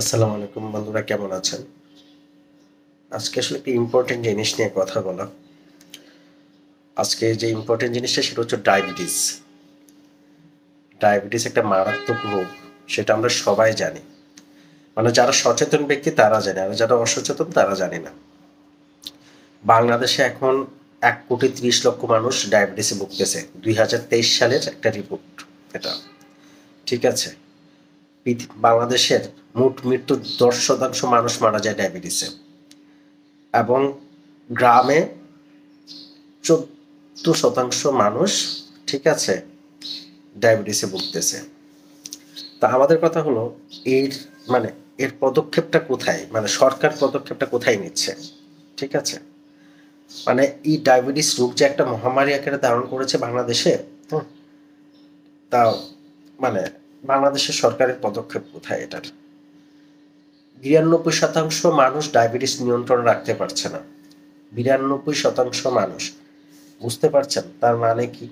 আসসালামু আলাইকুম বন্ধুরা, কেমন আছেন? আজকে আসলে একটি ইম্পর্টেন্ট জিনিস নিয়ে কথা বলা। আজকে যে ইম্পর্টেন্ট জিনিসটা সেটা হচ্ছে ডায়াবেটিস। ডায়াবেটিস একটা মারাত্মক রোগ, সেটা আমরা সবাই জানি। মানে যারা সচেতন ব্যক্তি তারা জানে, আর যারা অসচেতন তারা জানে না। বাংলাদেশে এখন 1,30,00,000 মানুষ ডায়াবেটিসে ভুগতেছে। 2023 সালের একটা রিপোর্ট এটা। ঠিক আছে? বাংলাদেশের মোট মৃত্যুর 10% মানুষ মারা যায় ডায়াবেটিসে, এবং গ্রামে 14% মানুষ, ঠিক আছে, ডায়াবেটিসে ভুগতেছে। তা আমাদের কথা হলো, এর মানে এর পদক্ষেপটা কোথায়, মানে সরকার পদক্ষেপটা কোথায় নিচ্ছে? ঠিক আছে, মানে এই ডায়াবেটিস রোগ যে একটা মহামারী আকারে ধারণ করেছে বাংলাদেশে, হুম, তা মানে বাংলাদেশের সরকারের পদক্ষেপ কোথায় এটার? 92% মানুষ ডায়াবেটিস নিয়ন্ত্রণ রাখতে পারছে না। 92% মানুষ, বুঝতে পারছেন তার মানে কি?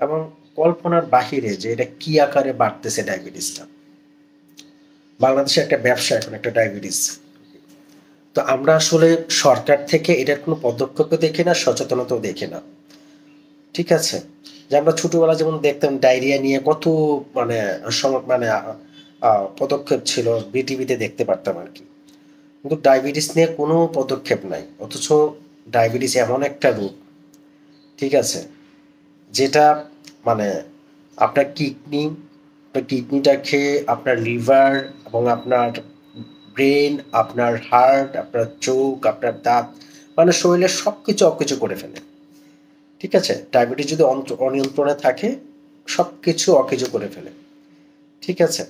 এবং কল্পনার বাহিরে যে এটা কি আকারে বাড়তেছে ডায়াবেটিসটা। বাংলাদেশে একটা ব্যবসা এখন একটা ডায়াবেটিস। তো আমরা আসলে সরকার থেকে এটার কোনো পদক্ষেপও দেখি না, সচেতনতাও দেখি না। ঠিক আছে, যে আমরা ছোটবেলা যেমন দেখতাম ডায়রিয়া নিয়ে কত মানে মানে পদক্ষেপ ছিল, বিটিভিতে দেখতে পারতাম আর কি। কিন্তু ডায়াবেটিস নিয়ে কোনো পদক্ষেপ নাই, অথচ ডায়াবেটিস এমন একটা রোগ, ঠিক আছে, যেটা মানে আপনার কিডনিটা খেয়ে আপনার লিভার এবং আপনার ব্রেন, আপনার হার্ট, আপনার চোখ, আপনার দাঁত, মানে শরীরের সব কিছু অকেজো করে ফেলে। ঠিক আছে, ডায়াবেটিস যদি অনিয়ন্ত্রণে থাকে সব কিছু অকেজো করে ফেলে। ঠিক আছে,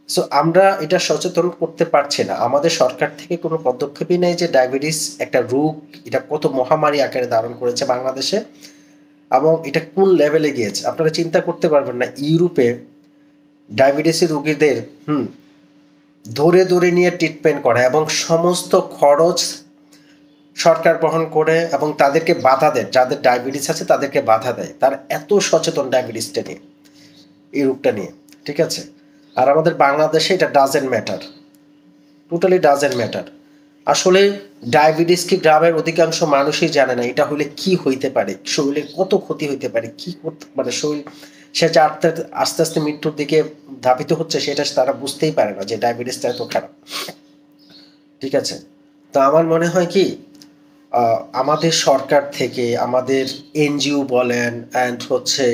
সো আমরা এটা সচেতন করতে পারছি না, আমাদের সরকার থেকে কোনো পদক্ষেপই নেই যে ডায়াবেটিস একটা রোগ, এটা কত মহামারী আকারে ধারণ করেছে বাংলাদেশে, এবং এটা কোন লেভেলে গিয়েছে আপনারা চিন্তা করতে পারবেন না। ইউরোপে ডায়াবেটিসের রোগীদের ধরে ধরে নিয়ে ট্রিটমেন্ট করা এবং সমস্ত খরচ সরকার বহন করে, এবং তাদেরকে বাধা দেয়, যাদের ডায়াবেটিস আছে তাদেরকে বাধা দেয়। তার এত সচেতন ডায়াবেটিসটা নিয়ে, এই রোগটা নিয়ে। ঠিক আছে, আর আমাদের বাংলাদেশে এটা doesn't matter, totally doesn't matter. আসলে ডায়াবেটিস কি গ্রামের অধিকাংশ মানুষই জানে না এটা হলে কি হইতে পারে, শরীরে কত ক্ষতি হইতে পারে, কি করতে মানে শরীর সে যে আস্তে আস্তে আস্তে মৃত্যুর দিকে ধাবিত হচ্ছে, সেটা তারা বুঝতেই পারে না যে ডায়াবেটিসটা এত খারাপ। ঠিক আছে, তো আমার মনে হয় কি, আমাদের সরকার থেকে, আমাদের এনজিও বলেন অ্যান্ড হচ্ছে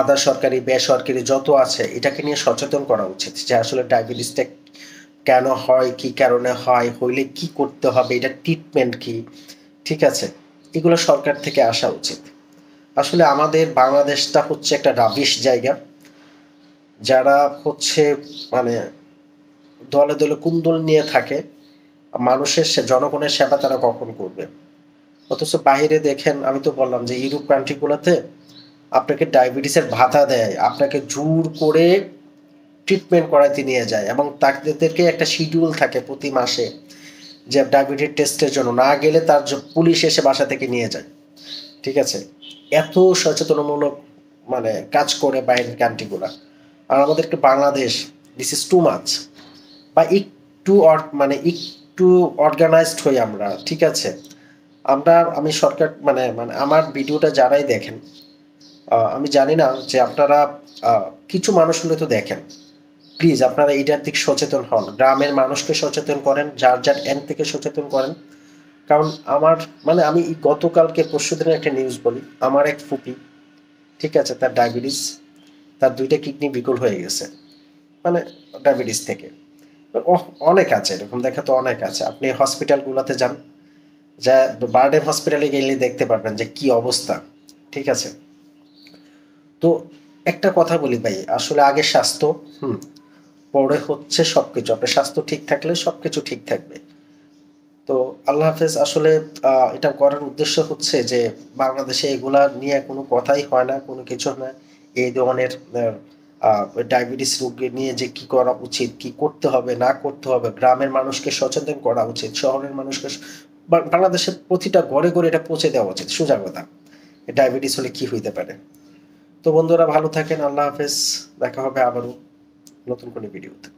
আধা সরকারি বেসরকারি যত আছে, এটাকে নিয়ে সচেতন করা উচিত যে আসলে ডায়াবেটিসটা কেন হয়, কি কারণে হয়, হইলে কি করতে হবে, এটা ট্রিটমেন্ট কি। ঠিক আছে, এগুলো সরকার থেকে আসা উচিত। আসলে আমাদের বাংলাদেশটা হচ্ছে একটা রাবিশ জায়গা, যারা হচ্ছে মানে দলে দলে কুন্দল নিয়ে থাকে, মানুষের জনগণের সেবা তারা কখন করবে? অথচ বাহিরে দেখেন, আমি তো বললাম যে ইউরোপ কান্ট্রিগুলোতে আপনাকে ডায়াবেটিসের ভাতা দেয়, আপনাকে জোর করে ট্রিটমেন্ট করাতে নিয়ে যায়, এবং তাদেরকে একটা শিডিউল থাকে প্রতি মাসে যে ডায়াবেটিস টেস্টের জন্য না গেলে তার পুলিশ এসে বাসা থেকে নিয়ে যায়। ঠিক আছে, এত সচেতনমূলক মানে কাজ করে বাইরের কান্ট্রিগুলা। আর আমাদেরকে Bangladesh, this is too much. বা একটু মানে একটু অর্গানাইজড হই আমরা। ঠিক আছে, আমি সরকার মানে মানে আমার ভিডিওটা যারাই দেখেন, আমি জানি না যে আপনারা কিছু মানুষ হলে তো দেখেন, প্লিজ আপনারা এইটার দিক সচেতন হন, গ্রামের মানুষকে সচেতন করেন, যার যার এন্ড থেকে সচেতন করেন। কারণ আমার মানে আমি গতকালকে পরশু দিনের একটা নিউজ বলি, আমার এক ফুপি, ঠিক আছে, তার ডায়াবেটিস, তার 2টা কিডনি বিকল হয়ে গেছে, মানে ডায়াবেটিস থেকে। অনেক আছে এরকম, দেখা তো অনেক আছে, আপনি হসপিটালগুলোতে যান, যা বারডেম হসপিটালে গেলে দেখতে পারবেন যে কি অবস্থা। ঠিক আছে, তো একটা কথা বলি ভাই, আসলে আগে স্বাস্থ্য, পরে হচ্ছে সবকিছু। আপনার স্বাস্থ্য ঠিক থাকলে সবকিছু ঠিক থাকবে। তো আল্লাহ হাফেজ। আসলে এটা করার উদ্দেশ্য হচ্ছে যে বাংলাদেশে এগুলা নিয়ে কোনো কথাই হয় না, কোনো কিছু না। এই ধরনের ডায়াবেটিস রোগী নিয়ে যে কি করা উচিত, কি করতে হবে না করতে হবে, গ্রামের মানুষকে সচেতন করা উচিত, শহরের মানুষকে বাংলাদেশের প্রতিটা ঘরে ঘরে এটা পৌঁছে দেওয়া উচিত, সজাগতা ডায়াবেটিস হলে কি হইতে পারে। তো বন্ধুরা ভালো থাকেন, আল্লাহ হাফেজ, দেখা হবে আবারও নতুন কোনো ভিডিওতে।